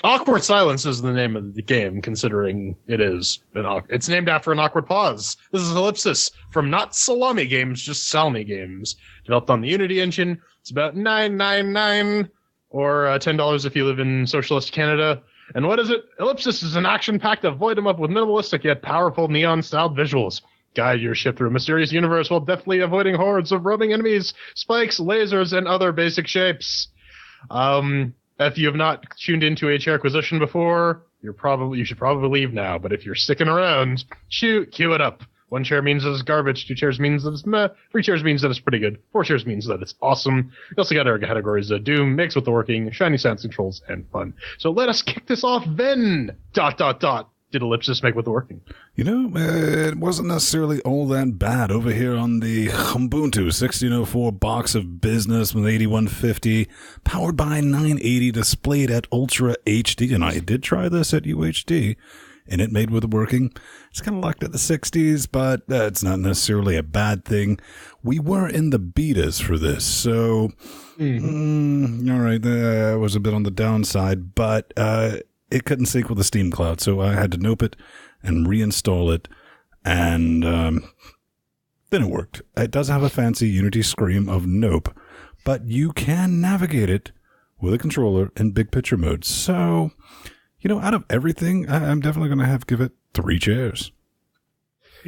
Awkward Silence is the name of the game, considering it's named after an awkward pause. This is Ellipsis from not Salami Games, just Salmi Games, developed on the Unity engine. It's about $9.99 or $10 if you live in socialist Canada. And what is it? Ellipsis is an action-packed avoid 'em up with minimalistic yet powerful neon-styled visuals. Guide your ship through a mysterious universe while deftly avoiding hordes of roaming enemies, spikes, lasers, and other basic shapes. If you have not tuned into a CHAIRQUISITION before, you should probably leave now. But if you're sticking around, cue it up. 1 chair means that it's garbage. 2 chairs means that it's meh. 3 chairs means that it's pretty good. 4 chairs means that it's awesome. We also got our categories of Doom, Mix with the Working, Shiny Sounds, Controls, and Fun. So let us kick this off then. ... Did Ellipsis make with the working? It wasn't necessarily all that bad over here on the Ubuntu 1604 box of business with 8150, powered by 980, displayed at Ultra HD, and I did try this at UHD, and it made with the working. It's kind of locked at the 60s, but it's not necessarily a bad thing. We were in the betas for this, so all right, that was a bit on the downside, but it couldn't sync with the Steam Cloud, so I had to nope it and reinstall it, and then it worked. It does have a fancy Unity scream of nope, but you can navigate it with a controller in big picture mode. So, out of everything, I'm definitely going to give it 3 chairs.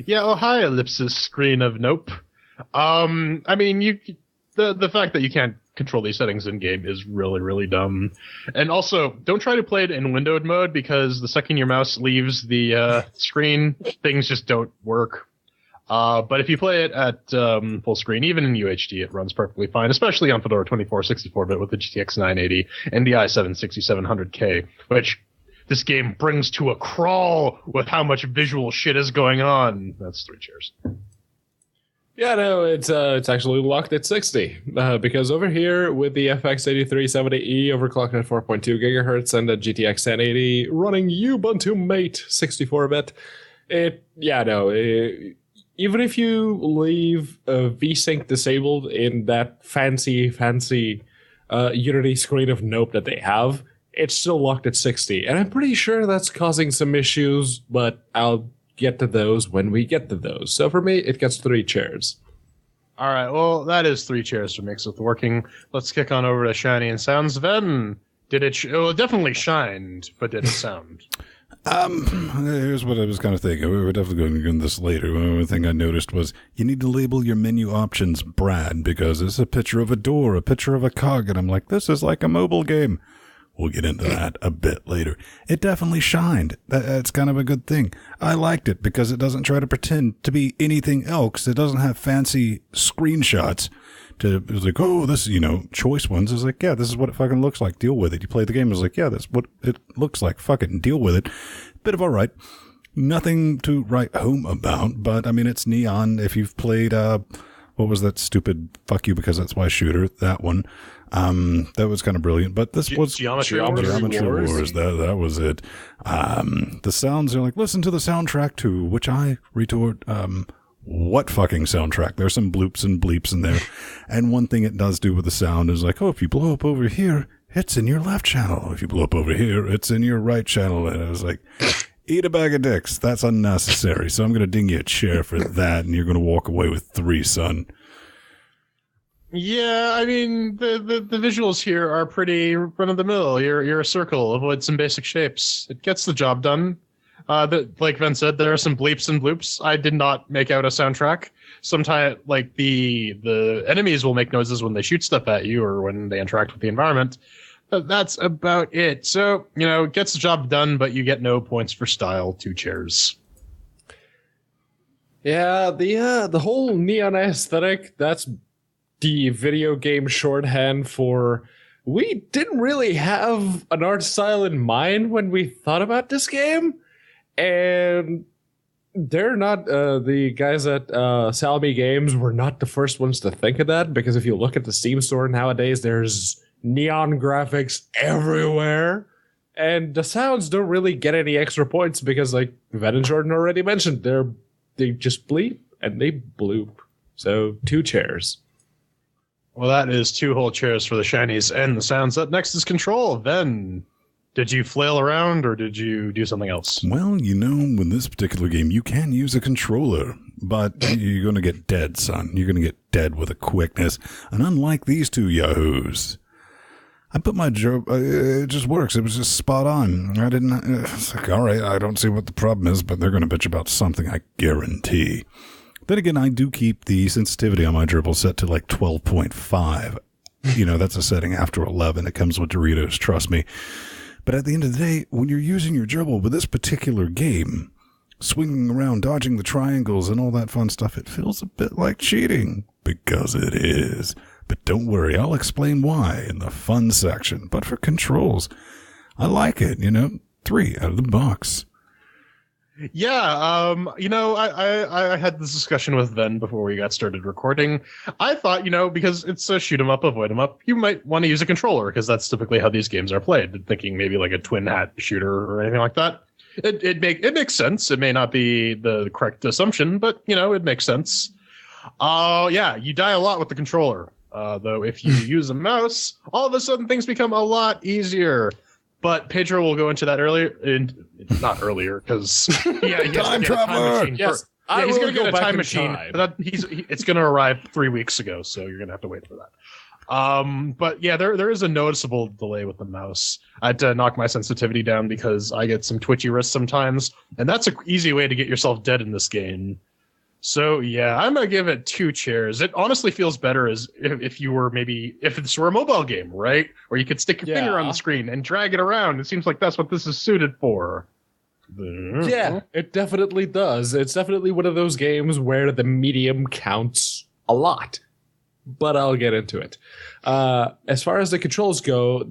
Yeah, hi, Ellipsis screen of nope. The fact that you can't control these settings in game is really, really dumb. And also, don't try to play it in windowed mode, because the second your mouse leaves the screen, things just don't work. But if you play it at full screen, even in UHD, it runs perfectly fine, especially on Fedora 24 64-bit with the GTX 980 and the i7 6700K, which this game brings to a crawl with how much visual shit is going on. That's 3 chairs. Yeah, no, it's actually locked at 60 because over here with the FX 8370E overclocked at 4.2 gigahertz and the GTX 1080 running Ubuntu Mate 64-bit, even if you leave VSync disabled in that fancy Unity screen of nope that they have, it's still locked at 60, and I'm pretty sure that's causing some issues, but I'll get to those when we get to those. So for me, it gets 3 chairs. All right, well, that is 3 chairs for Mix with Working. Let's kick on over to Shiny and Sounds. Then, did it... it definitely shined, but did it sound? Here's what I was kind of thinking. We were definitely going to get into this later. One thing I noticed was you need to label your menu options Brad, because it's a picture of a door, a picture of a cog, and I'm like, this is like a mobile game. We'll get into that a bit later. It definitely shined. That's kind of a good thing. I liked it because it doesn't try to pretend to be anything else. It doesn't have fancy screenshots. It was like, oh, this, choice ones. It's like, yeah, this is what it fucking looks like. Deal with it. You play the game. It's like, yeah, that's what it looks like. Fuck it and deal with it. Bit of all right. Nothing to write home about, but it's neon. If you've played, what was that stupid fuck you because that's why shooter, that one. That was kind of brilliant, but this was Geometry Wars. That was it. The sounds are like, listen to the soundtrack to which I retort, what fucking soundtrack? There's some bloops and bleeps in there. And one thing it does do with the sound is like, oh, if you blow up over here, it's in your left channel. If you blow up over here, it's in your right channel. And I was like, eat a bag of dicks. That's unnecessary. So I'm going to ding you a chair for that. And you're going to walk away with 3, son. Yeah, the visuals here are pretty run-of-the-mill. You're a circle, avoid some basic shapes. It gets the job done. Like Ven said, there are some bleeps and bloops. I did not make out a soundtrack. Sometimes, like, the enemies will make noises when they shoot stuff at you or when they interact with the environment. But that's about it. So, it gets the job done, but you get no points for style. 2 chairs. Yeah, the whole neon aesthetic, that's the video game shorthand for we didn't really have an art style in mind when we thought about this game, and they're not the guys at Salmi Games were not the first ones to think of that, because if you look at the Steam store nowadays, there's neon graphics everywhere, and the sounds don't really get any extra points because, like Ven and Jordan already mentioned, they just bleep and they bloop. So 2 chairs. Well, that is 2 whole chairs for the Shinies and the Sounds. Up next is Control. Then, Did you flail around or did you do something else? Well, you know, in this particular game, you can use a controller, but you're going to get dead, son. You're going to get dead with a quickness. And unlike these two yahoos, I put my it just works. It was just spot on. I didn't, it's like, all right, I don't see what the problem is, but they're going to bitch about something, I guarantee. Then again, I do keep the sensitivity on my gerbil set to like 12.5. You know, that's a setting after 11. It comes with Doritos, trust me. But at the end of the day, when you're using your gerbil with this particular game, swinging around, dodging the triangles and all that fun stuff, it feels a bit like cheating. Because it is. But don't worry, I'll explain why in the fun section. But for controls, I like it, 3 out of the box. Yeah, I had this discussion with Ven before we got started recording. I thought, because it's a shoot 'em up, avoid 'em up, you might want to use a controller because that's typically how these games are played. Thinking maybe like a twin hat shooter or anything like that. It makes sense. It may not be the correct assumption, but it makes sense. Yeah, you die a lot with the controller. Though if you use a mouse, all of a sudden things become a lot easier. But Pedro will go into that not earlier, because he has time to get a time traveler. machine. Yes, He's going to get a back time in machine. time. But it's going to arrive 3 weeks ago, so you're going to have to wait for that. But yeah, there is a noticeable delay with the mouse. I had to knock my sensitivity down because I get some twitchy wrists sometimes, and that's an easy way to get yourself dead in this game. So yeah, I'm gonna give it 2 chairs. It honestly feels better as if this were a mobile game, right? Where you could stick your finger on the screen and drag it around. It seems like that's what this is suited for. Yeah, it definitely does. It's definitely one of those games where the medium counts a lot. But I'll get into it. As far as the controls go,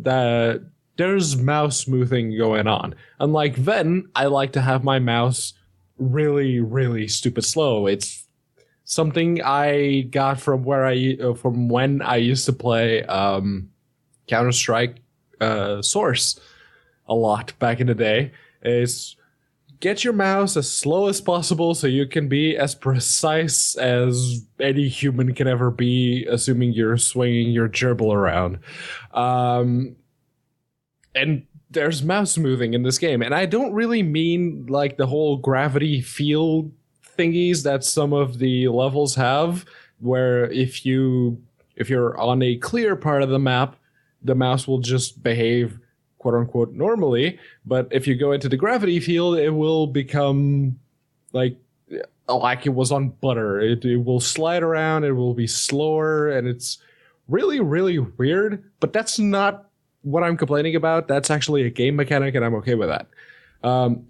there's mouse smoothing going on. Unlike Ven, I like to have my mouse really, really stupid slow. It's something I got from when I used to play Counter-Strike Source a lot back in the day. Is get your mouse as slow as possible so you can be as precise as any human can ever be, assuming you're swinging your gerbil around. And there's mouse smoothing in this game, and I don't really mean like the whole gravity field thingies that some of the levels have, where if you're on a clear part of the map, the mouse will just behave quote unquote normally, but if you go into the gravity field, it will become like it was on butter. It will slide around, it will be slower, and it's really, really weird, but that's not what I'm complaining about. That's actually a game mechanic, and I'm okay with that.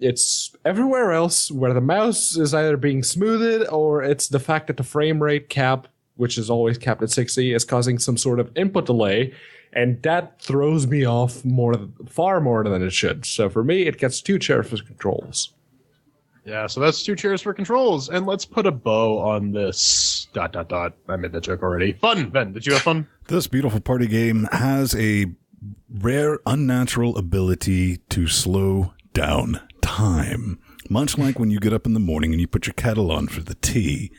It's everywhere else where the mouse is either being smoothed or it's the fact that the frame rate cap, which is always capped at 60, is causing some sort of input delay, and that throws me off far more than it should. So for me, it gets 2 chairs for controls. Yeah, so that's 2 chairs for controls, and let's put a bow on this ... I made that joke already. Fun, Ben, did you have fun? This beautiful party game has a rare, unnatural ability to slow down time. Much like when you get up in the morning and you put your kettle on for the tea,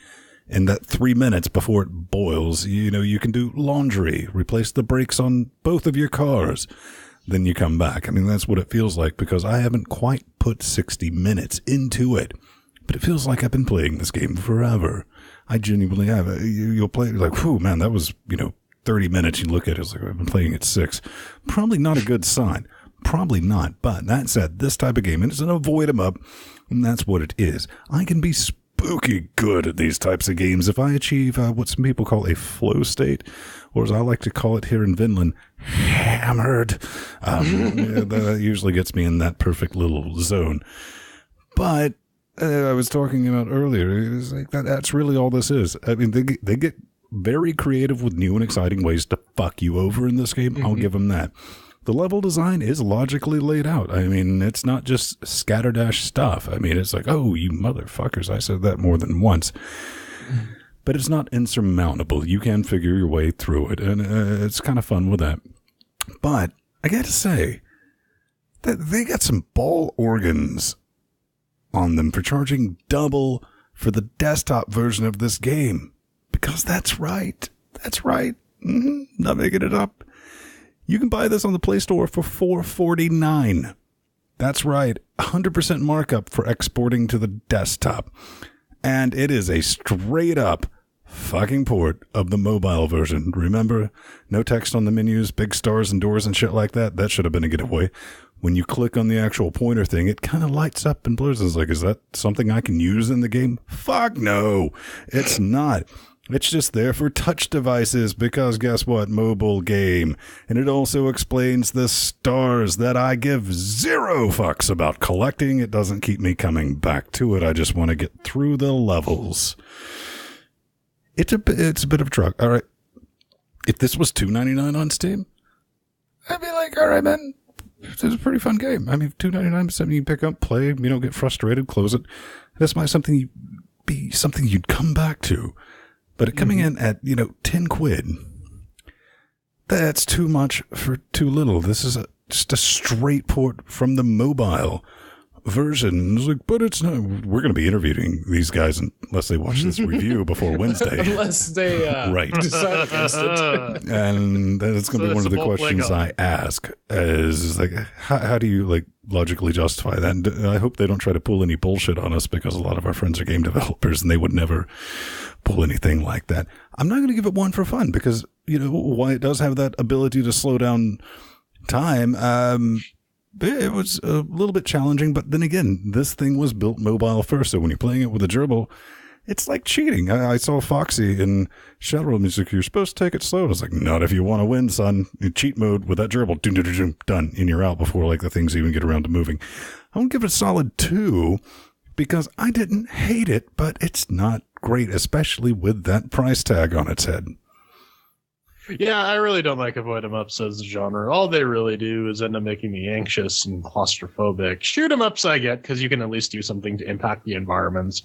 and that 3 minutes before it boils, you can do laundry, replace the brakes on both of your cars. Then you come back. I mean, that's what it feels like, because I haven't quite put 60 minutes into it. But it feels like I've been playing this game forever. I genuinely have. You'll play, like, whew, man, that was, 30 minutes. You look at it, it's like, I've been playing at 6. Probably not a good sign. Probably not. But that said, this type of game, and it's an avoid 'em up, and that's what it is. I can be spooky good at these types of games if I achieve what some people call a flow state, or as I like to call it here in Vinland, hammered. That usually gets me in that perfect little zone. But I was talking about earlier, it's like that's really all this is. I mean, they get very creative with new and exciting ways to fuck you over in this game. Mm-hmm. I'll give them that. The level design is logically laid out. I mean, it's not just scatterdash stuff. I mean, it's like, oh, you motherfuckers. I said that more than once. But it's not insurmountable. You can figure your way through it, and it's kind of fun with that. But I got to say that they got some ball organs on them for charging double for the desktop version of this game. Because that's right. That's right. Not making it up. You can buy this on the Play Store for $4.49. That's right, 100% markup for exporting to the desktop. And it is a straight up fucking port of the mobile version. Remember, no text on the menus, big stars and doors and shit like that? That should have been a giveaway. When you click on the actual pointer thing, it kind of lights up and blurs. It's like, is that something I can use in the game? Fuck no, it's not. It's just there for touch devices because guess what? Mobile game. And it also explains the stars that I give zero fucks about collecting. It doesn't keep me coming back to it. I just want to get through the levels. It's a bit of a truck. All right. If this was $2.99 on Steam, I'd be like, all right, man. It's a pretty fun game. I mean, $2.99 is something you can pick up, play, get frustrated, close it. This might be something you'd come back to. But coming in at, 10 quid, that's too much for too little. This is just a straight port from the mobile version. It's like, but it's not. We're going to be interviewing these guys unless they watch this review before Wednesday. Unless they right. decide against it. And that's going to be one of the questions I ask is like, how do you logically justify that? And I hope they don't try to pull any bullshit on us because a lot of our friends are game developers and they would never pull anything like that. I'm not going to give it one for fun because, while it does have that ability to slow down time, it was a little bit challenging, but then again, this thing was built mobile first, so when you're playing it with a gerbil, it's like cheating. I saw Foxy in Shadowrun Music, you're supposed to take it slow. I was like, not if you want to win, son. In cheat mode with that gerbil, done, and you're out before the things even get around to moving. I'm going to give it a solid 2 because I didn't hate it, but it's not great, especially with that price tag on its head. Yeah, I really don't like avoid 'em ups as a genre. All they really do is end up making me anxious and claustrophobic. Shoot 'em ups I get because you can at least do something to impact the environments,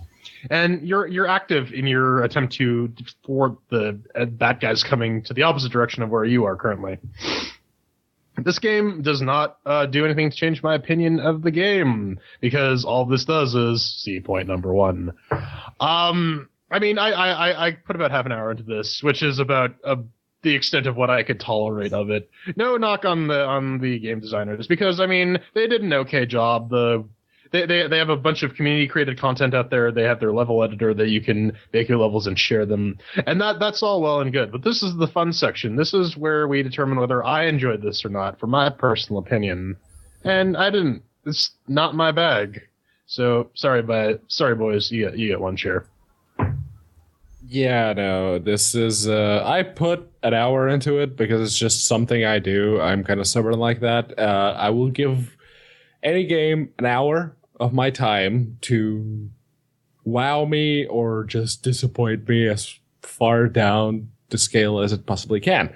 and you're active in your attempt to thwart the bad guys coming to the opposite direction of where you are currently. This game does not do anything to change my opinion of the game because all this does is see point number 1. I mean, I put about half an hour into this, which is about the extent of what I could tolerate of it. No knock on the game designers because I mean they did an okay job. They have a bunch of community created content out there. They have their level editor that you can make your levels and share them, and that's all well and good. But this is the fun section. This is where we determine whether I enjoyed this or not, for my personal opinion. And I didn't. It's not my bag. So sorry, boys. You get one share. Yeah, no, this is, I put an hour into it because it's just something I do. I'm kind of stubborn like that. I will give any game an hour of my time to wow me or just disappoint me as far down the scale as it possibly can.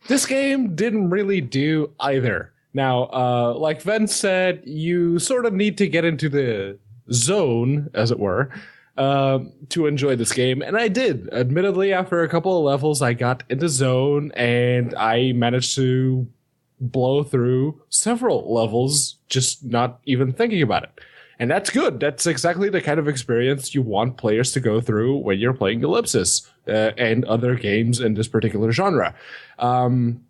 This game didn't really do either. Now, like Ven said, you sort of need to get into the zone, as it were, to enjoy this game, and I did. Admittedly, after a couple of levels, I got in the zone, and I managed to blow through several levels, just not even thinking about it. And that's good. That's exactly the kind of experience you want players to go through when you're playing Ellipsis and other games in this particular genre. And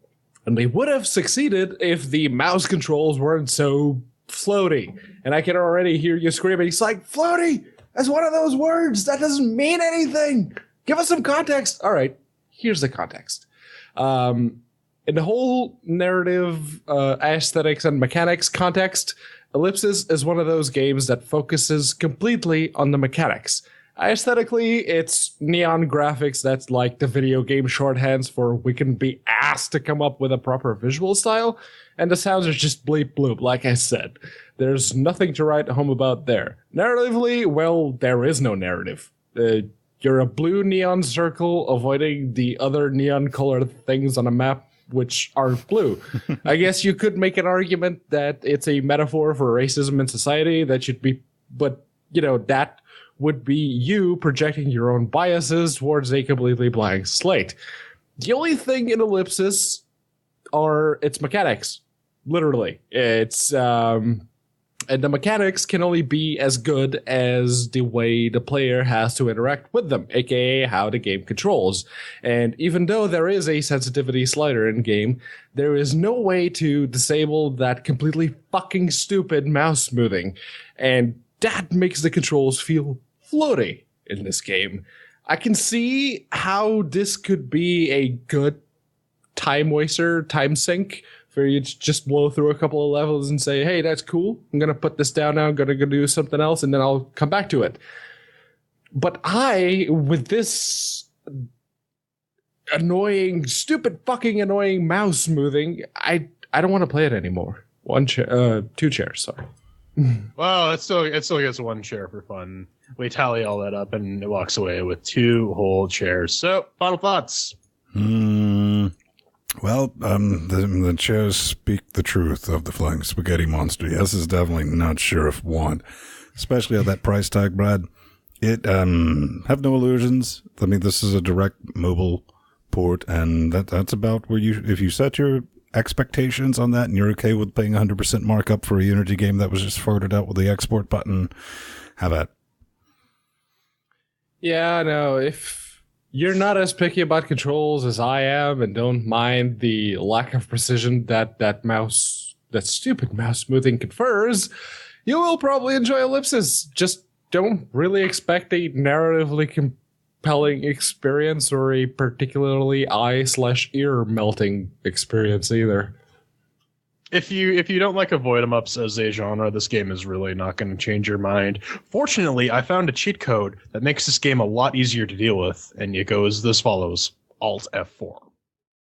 they would have succeeded if the mouse controls weren't so floaty. And I can already hear you screaming, it's like, floaty! That's one of those words. That doesn't mean anything. Give us some context. All right, here's the context. In the whole narrative, aesthetics, and mechanics context, Ellipsis is one of those games that focuses completely on the mechanics. Aesthetically, it's neon graphics that's like the video game shorthands for we can be asked to come up with a proper visual style, and the sounds are just bleep bloop, like I said. There's nothing to write home about there. Narratively, well, there is no narrative. You're a blue neon circle avoiding the other neon colored things on a map which aren't blue. I guess you could make an argument that it's a metaphor for racism in society that should be, but, that would be you projecting your own biases towards a completely blank slate. The only thing in Ellipsis are its mechanics. Literally. It's And the mechanics can only be as good as the way the player has to interact with them, aka how the game controls. And even though there is a sensitivity slider in game, there is no way to disable that completely fucking stupid mouse smoothing. And that makes the controls feel floaty in this game. I can see how this could be a good time waster, time sink, for you to just blow through a couple of levels and say, hey, that's cool. I'm going to put this down now. I'm going to go do something else, and then I'll come back to it. But with this annoying, stupid fucking annoying mouse smoothing, I don't want to play it anymore. 2 chairs, sorry. Well, it still gets 1 chair for fun. We tally all that up, and it walks away with 2 whole chairs. So, final thoughts. Well, the chairs speak the truth of the flying spaghetti monster. Yes, is definitely not Sheriff 1, especially at that price tag, Brad. It have no illusions. I mean, this is a direct mobile port, and that's about where if you set your expectations on that and you're okay with paying 100% markup for a Unity game that was just farted out with the export button, have at. Yeah, no, if you're not as picky about controls as I am and don't mind the lack of precision that stupid mouse smoothing confers, you will probably enjoy Ellipsis. Just don't really expect a narratively compelling experience or a particularly eye/ear melting experience either. If you don't like avoid 'em ups as a genre, this game is really not going to change your mind. Fortunately, I found a cheat code that makes this game a lot easier to deal with, and it goes as follows: Alt F4.